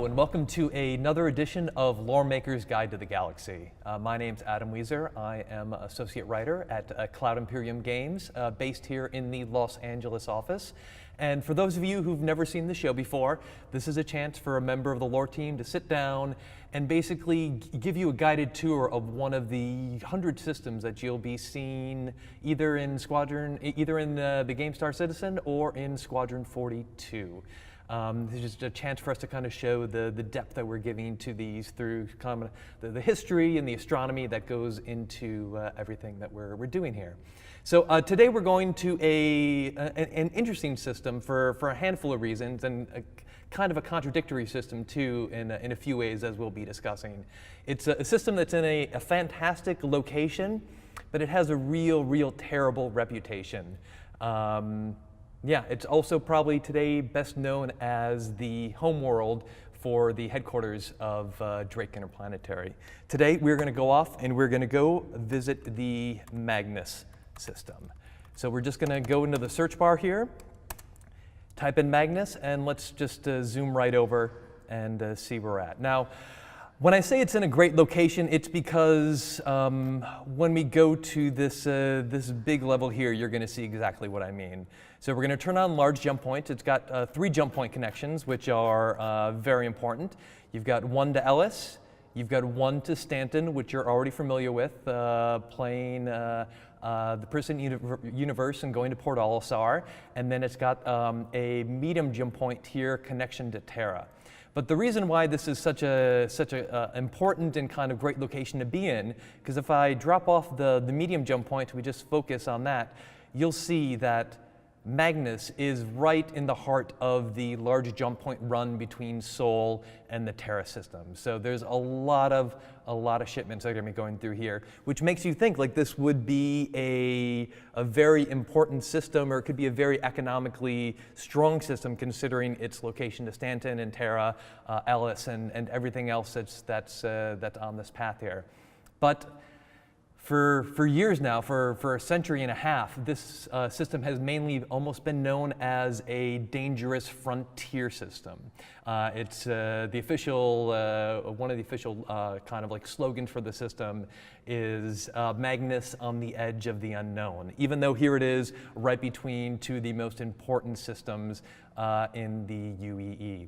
Hello and welcome to another edition of Loremaker's Guide to the Galaxy. My name's Adam Weezer. I am associate writer at Cloud Imperium Games, based here in the Los Angeles office. And for those of you who've never seen the show before, this is a chance for a member of the lore team to sit down and basically give you a guided tour of one of the 100 systems that you'll be seeing either in the Game Star Citizen or in Squadron 42. It's just a chance for us to kind of show the depth that we're giving to these through kind of the history and the astronomy that goes into everything that we're doing here. So today we're going to an interesting system for a handful of reasons, and kind of a contradictory system too in a few ways, as we'll be discussing. It's a system that's in a fantastic location, but it has a real terrible reputation. Yeah, it's also probably today best known as the homeworld for the headquarters of Drake Interplanetary. Today we're going to go off and we're going to go visit the Magnus system. So we're just going to go into the search bar here, type in Magnus, and let's just zoom right over and see where we're at. Now, when I say it's in a great location, it's because when we go to this big level here, you're going to see exactly what I mean. So we're going to turn on large jump points. It's got 3 jump point connections, which are very important. You've got one to Ellis, you've got one to Stanton, which you're already familiar with, playing the Prison Universe and going to Port Olisar, and then it's got a medium jump point here, connection to Terra. But the reason why this is such a important and kind of great location to be in, because if I drop off the medium jump point, we just focus on that, you'll see that Magnus is right in the heart of the large jump point run between Sol and the Terra system. So there's a lot of shipments that are going to be going through here, which makes you think like this would be a very important system, or it could be a very economically strong system considering its location to Stanton and Terra, Ellis, and everything else that's on this path here. But for years now, for a century and a half, this system has mainly almost been known as a dangerous frontier system. It's the official, one of the official kind of like slogans for the system is Magnus on the edge of the unknown, even though here it is right between 2 of the most important systems in the UEE.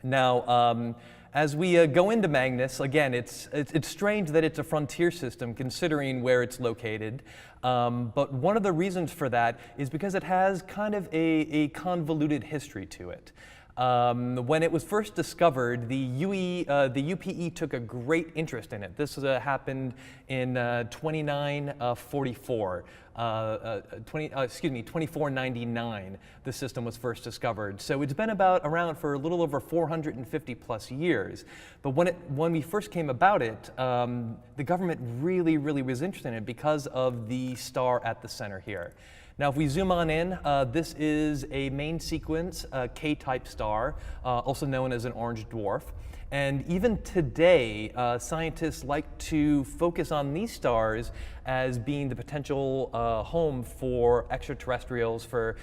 Now, as we go into Magnus, again, it's strange that it's a frontier system considering where it's located, but one of the reasons for that is because it has kind of a convoluted history to it. When it was first discovered, the UPE took a great interest in it. This happened in 2499. The system was first discovered. So it's been around for a little over 450 plus years. But when we first came about it, the government really was interested in it because of the star at the center here. Now, if we zoom on in, this is a main sequence K-type star, also known as an orange dwarf. And even today, scientists like to focus on these stars as being the potential home for extraterrestrials, for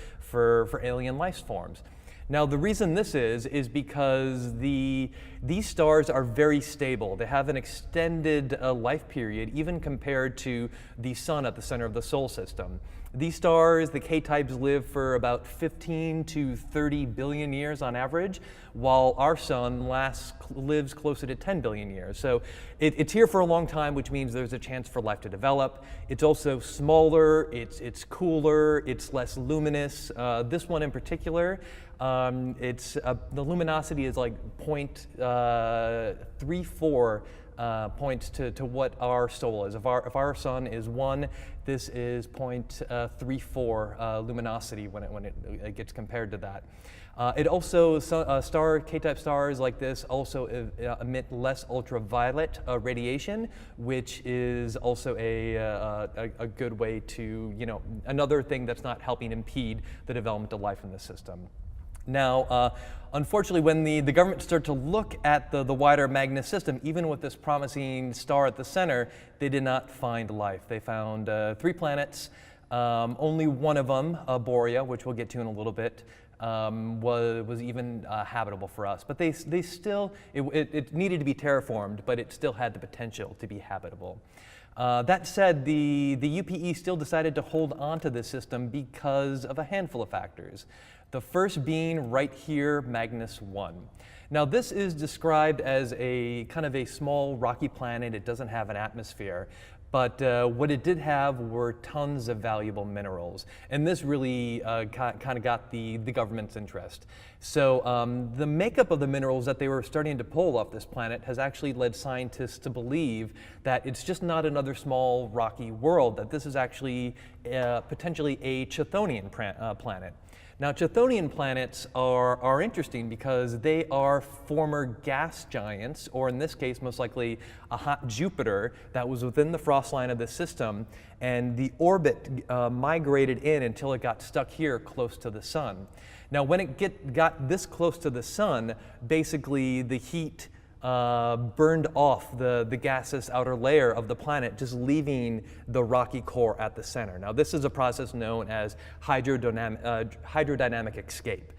alien life forms. Now, the reason this is because these stars are very stable. They have an extended life period, even compared to the sun at the center of the Sol system. These stars, the K-types, live for about 15 to 30 billion years on average, while our sun lives closer to 10 billion years. So it's here for a long time, which means there's a chance for life to develop. It's also smaller, it's cooler, it's less luminous. This one in particular, the luminosity is like 0.34 points to what our Sol is. If our sun is 1, this is 0.34 luminosity when it gets compared to that. It also, K-type stars like this also emit less ultraviolet radiation, which is also a good way to, another thing that's not helping impede the development of life in the system. Now, unfortunately, when the government started to look at the wider Magnus system, even with this promising star at the center, they did not find life. They found 3 planets, Only one of them, Borea, which we'll get to in a little bit, was even habitable for us. But they still, it needed to be terraformed, but it still had the potential to be habitable. That said, the UPE still decided to hold on to this system because of a handful of factors. The first being right here, Magnus 1. Now this is described as a kind of a small rocky planet. It doesn't have an atmosphere. But what it did have were tons of valuable minerals. And this really kind of got the government's interest. So the makeup of the minerals that they were starting to pull off this planet has actually led scientists to believe that it's just not another small rocky world, that this is actually potentially a Chthonian planet. Now, Chthonian planets are interesting because they are former gas giants, or in this case, most likely a hot Jupiter that was within the frost line of the system, and the orbit migrated in until it got stuck here close to the sun. Now, when it got this close to the sun, basically the heat burned off the gaseous outer layer of the planet, just leaving the rocky core at the center. Now, this is a process known as hydrodynamic escape,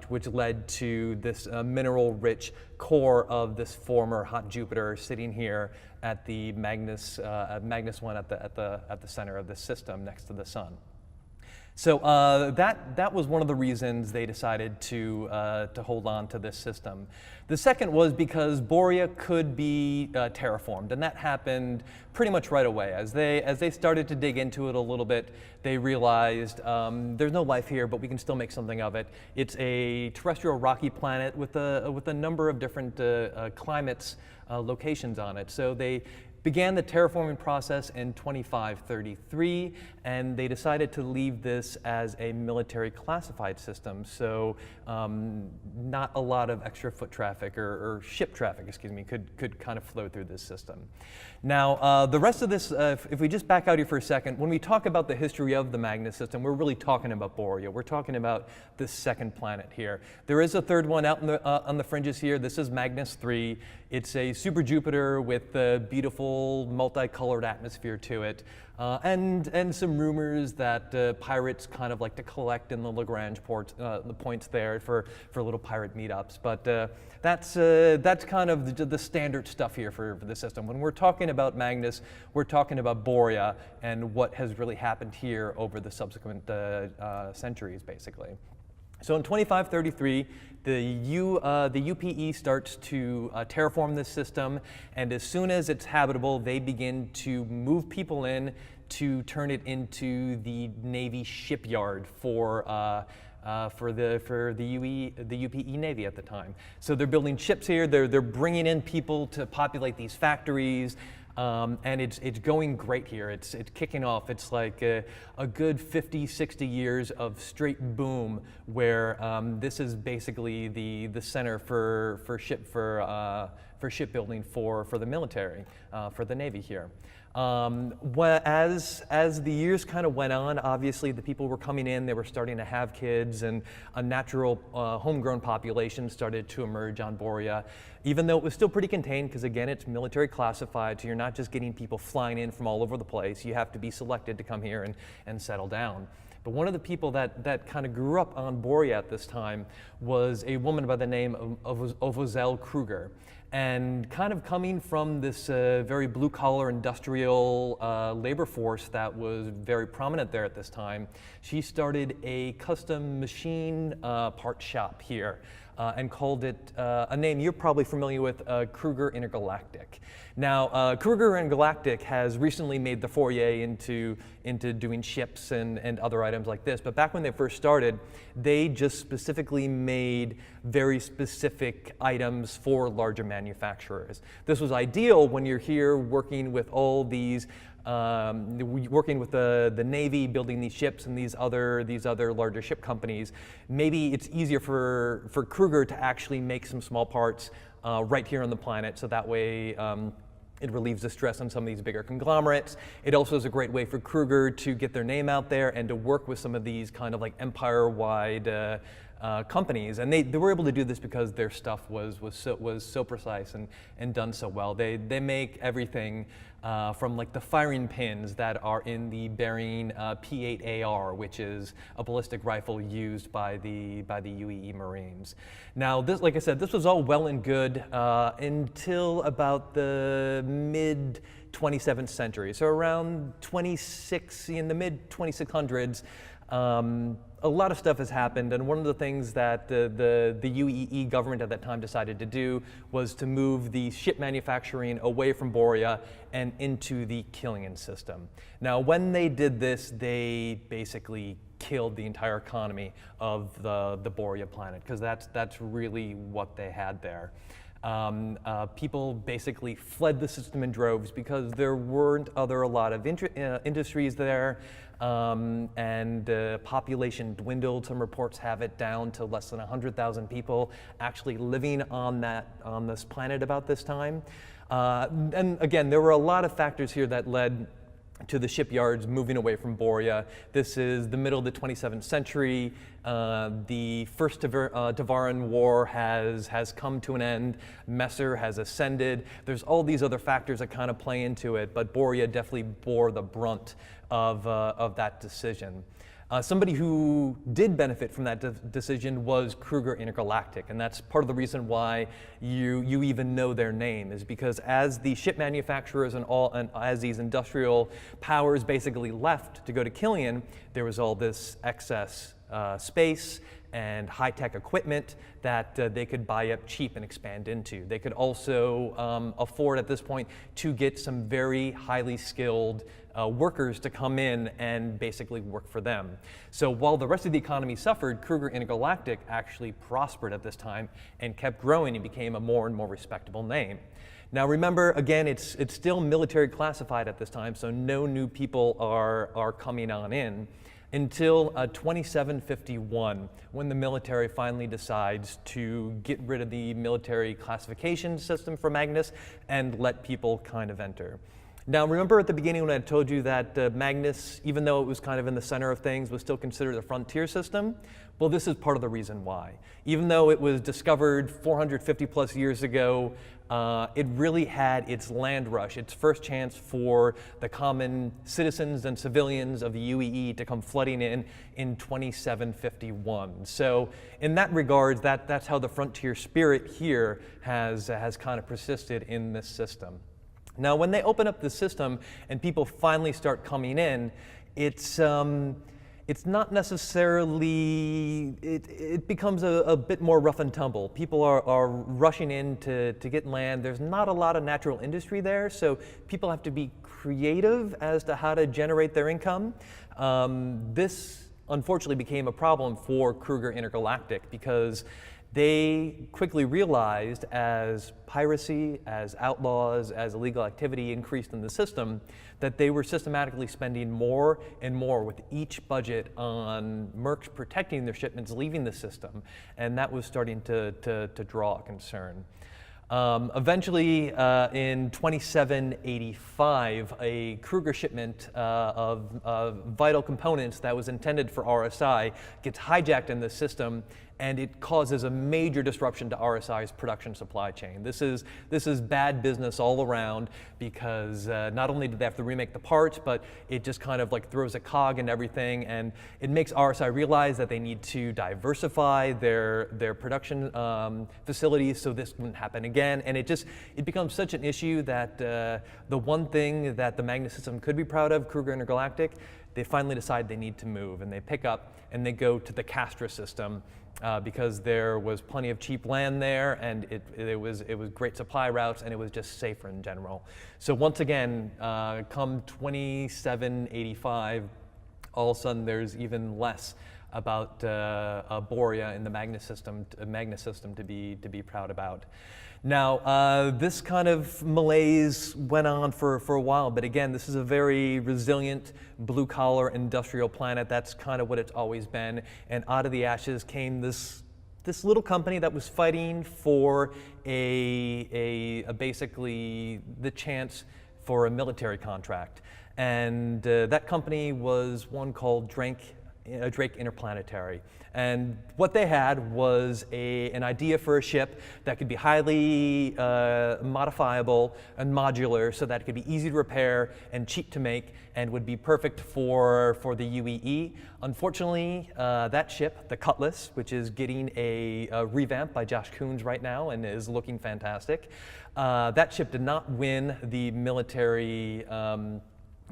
which led to this mineral-rich core of this former hot Jupiter sitting here at the Magnus 1 at the center of the system next to the sun. So that was one of the reasons they decided to hold on to this system. The second was because Borea could be terraformed, and that happened pretty much right away. As they started to dig into it a little bit, they realized there's no life here, but we can still make something of it. It's a terrestrial rocky planet with a number of different climates, locations on it. So they began the terraforming process in 2533, and they decided to leave this as a military classified system. So not a lot of extra foot traffic or ship traffic, excuse me, could kind of flow through this system. Now, the rest of this, if we just back out here for a second, when we talk about the history of the Magnus system, we're really talking about Borea. We're talking about this second planet here. There is a third one out on the fringes here. This is Magnus 3. It's a super Jupiter with a beautiful multicolored atmosphere to it, and some rumors that pirates kind of like to collect in the Lagrange the points there for little pirate meetups. But that's kind of the standard stuff here for the system. When we're talking about Magnus, we're talking about Borea and what has really happened here over the subsequent centuries, basically. So in 2533, the UPE starts to terraform this system, and as soon as it's habitable, they begin to move people in to turn it into the Navy shipyard for the UPE Navy at the time. So they're building ships here. They're bringing in people to populate these factories. And it's going great here. It's kicking off. It's like a good 50, 60 years of straight boom, where this is basically the center for shipbuilding for the military, for the Navy here. As the years kind of went on, obviously the people were coming in, they were starting to have kids, and a natural homegrown population started to emerge on Borea, even though it was still pretty contained, because again, it's military classified, so you're not just getting people flying in from all over the place. You have to be selected to come here and settle down. But one of the people that kind of grew up on Borea at this time was a woman by the name of Ovozel Kruger. And kind of coming from this very blue-collar industrial labor force that was very prominent there at this time, she started a custom machine part shop here and called it a name you're probably familiar with, Kruger Intergalactic. Now, Kruger Intergalactic has recently made the foray into doing ships and other items like this, but back when they first started, they just specifically made very specific items for larger manufacturers. This was ideal when you're here working with all these working with the Navy, building these ships and these other larger ship companies. Maybe it's easier for Kruger to actually make some small parts right here on the planet, so that way it relieves the stress on some of these bigger conglomerates. It also is a great way for Kruger to get their name out there and to work with some of these kind of like empire-wide companies, and they were able to do this because their stuff was so precise and done so well. They make everything from like the firing pins that are in the Bearing P8AR, which is a ballistic rifle used by the UEE Marines. Now, this, like I said, this was all well and good until about the mid 27th century. So around in the mid 2600s. A lot of stuff has happened, and one of the things that the UEE government at that time decided to do was to move the ship manufacturing away from Boria and into the Killian system. Now, when they did this, they basically killed the entire economy of the Boria planet, because that's really what they had there. People basically fled the system in droves because there weren't a lot of industries there, and population dwindled. Some reports have it down to less than 100,000 people actually living on this planet about this time. And again, there were a lot of factors here that led to the shipyards moving away from Boria. This is the middle of the 27th century. The First Tavaran War has come to an end. Messer has ascended. There's all these other factors that kind of play into it, but Boria definitely bore the brunt of that decision. Somebody who did benefit from that decision was Kruger Intergalactic, and that's part of the reason why you even know their name, is because as the ship manufacturers and as these industrial powers basically left to go to Killian, there was all this excess space and high-tech equipment that they could buy up cheap and expand into. They could also afford at this point to get some very highly skilled workers to come in and basically work for them. So while the rest of the economy suffered, Kruger Intergalactic actually prospered at this time and kept growing and became a more and more respectable name. Now remember, again, it's still military classified at this time, so no new people are coming on in until 2751, when the military finally decides to get rid of the military classification system for Magnus and let people kind of enter. Now remember at the beginning when I told you that Magnus, even though it was kind of in the center of things, was still considered a frontier system? Well, this is part of the reason why. Even though it was discovered 450 plus years ago, it really had its land rush, its first chance for the common citizens and civilians of the UEE to come flooding in 2751. So in that regard, that's how the frontier spirit here has kind of persisted in this system. Now, when they open up the system and people finally start coming in, it's not necessarily, it becomes a bit more rough and tumble. People are rushing in to get land. There's not a lot of natural industry there, so people have to be creative as to how to generate their income. This unfortunately became a problem for Kruger Intergalactic because they quickly realized as piracy, as outlaws, as illegal activity increased in the system, that they were systematically spending more and more with each budget on mercs protecting their shipments leaving the system, and that was starting to draw a concern. Eventually, in 2785, a Kruger shipment of vital components that was intended for RSI gets hijacked in the system, and it causes a major disruption to RSI's production supply chain. This is bad business all around because not only do they have to remake the parts, but it just kind of like throws a cog in everything, and it makes RSI realize that they need to diversify their production facilities so this wouldn't happen again. And it becomes such an issue that the one thing that the Magnus system could be proud of, Kruger Intergalactic, they finally decide they need to move, and they pick up and they go to the Castra system because there was plenty of cheap land there, and it was great supply routes, and it was just safer in general. So once again, come 2785, all of a sudden there's even less about Boria in the Magnus system to be proud about. Now, this kind of malaise went on for a while, but again, this is a very resilient, blue-collar industrial planet. That's kind of what it's always been. And out of the ashes came this little company that was fighting for basically the chance for a military contract. And that company was one called Drake Interplanetary. And what they had was an idea for a ship that could be highly modifiable and modular so that it could be easy to repair and cheap to make and would be perfect for the UEE. Unfortunately, that ship, the Cutlass, which is getting a revamp by Josh Coons right now and is looking fantastic, that ship did not win the military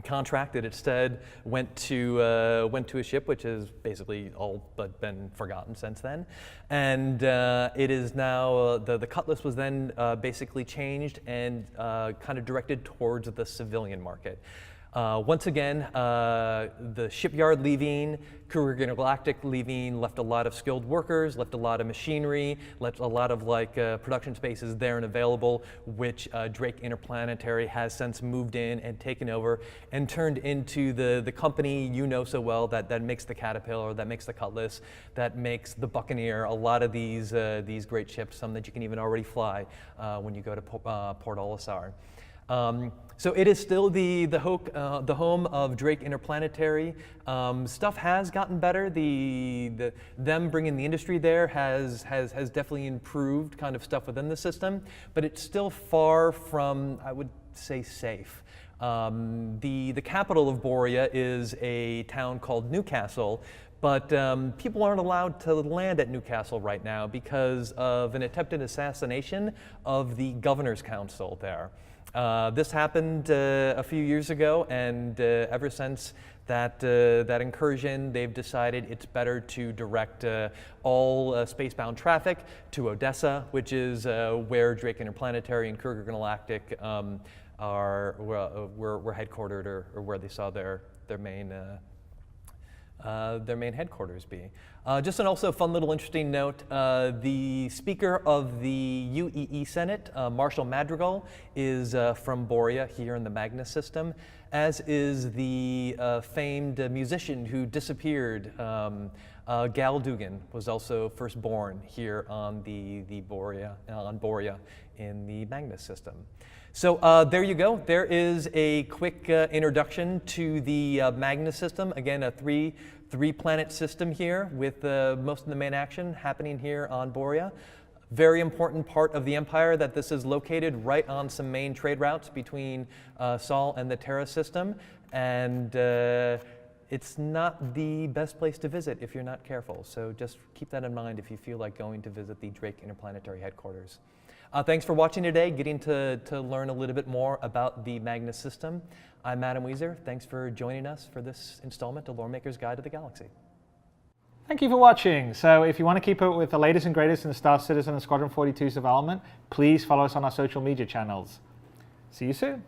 contract. It instead went to a ship which has basically all but been forgotten since then, and it is now the Cutlass was then basically changed and kind of directed towards the civilian market. Once again, the shipyard leaving, Cougar Intergalactic leaving, left a lot of skilled workers, left a lot of machinery, left a lot of production spaces there and available, which Drake Interplanetary has since moved in and taken over and turned into the company you know so well that makes the Caterpillar, that makes the Cutlass, that makes the Buccaneer, a lot of these great ships, some that you can even already fly when you go to Port Olisar. So it is still the home of Drake Interplanetary. Stuff has gotten better. Them bringing the industry there has definitely improved kind of stuff within the system, but it's still far from, I would say, safe. The capital of Borea is a town called Newcastle, but people aren't allowed to land at Newcastle right now because of an attempted assassination of the governor's council there. This happened a few years ago, and ever since that incursion, they've decided it's better to direct all spacebound traffic to Odessa, which is where Drake Interplanetary and Cougar Galactic were headquartered, or where they saw their main headquarters be. Just an also fun little interesting note, the Speaker of the UEE Senate, Marshall Madrigal, is from Borea here in the Magnus system, as is the famed musician who disappeared. Gal Dugan was also first born here on Borea in the Magnus system. So there you go. There is a quick introduction to the Magnus system. Again, a three-planet system here with most of the main action happening here on Borea. Very important part of the Empire that this is located right on some main trade routes between Sol and the Terra system. And it's not the best place to visit if you're not careful. So just keep that in mind if you feel like going to visit the Drake Interplanetary headquarters. Thanks for watching today, getting to learn a little bit more about the Magnus system. I'm Adam Weezer. Thanks for joining us for this installment of Loremaker's Guide to the Galaxy. Thank you for watching. So if you want to keep up with the latest and greatest in the Star Citizen and Squadron 42's development, please follow us on our social media channels. See you soon.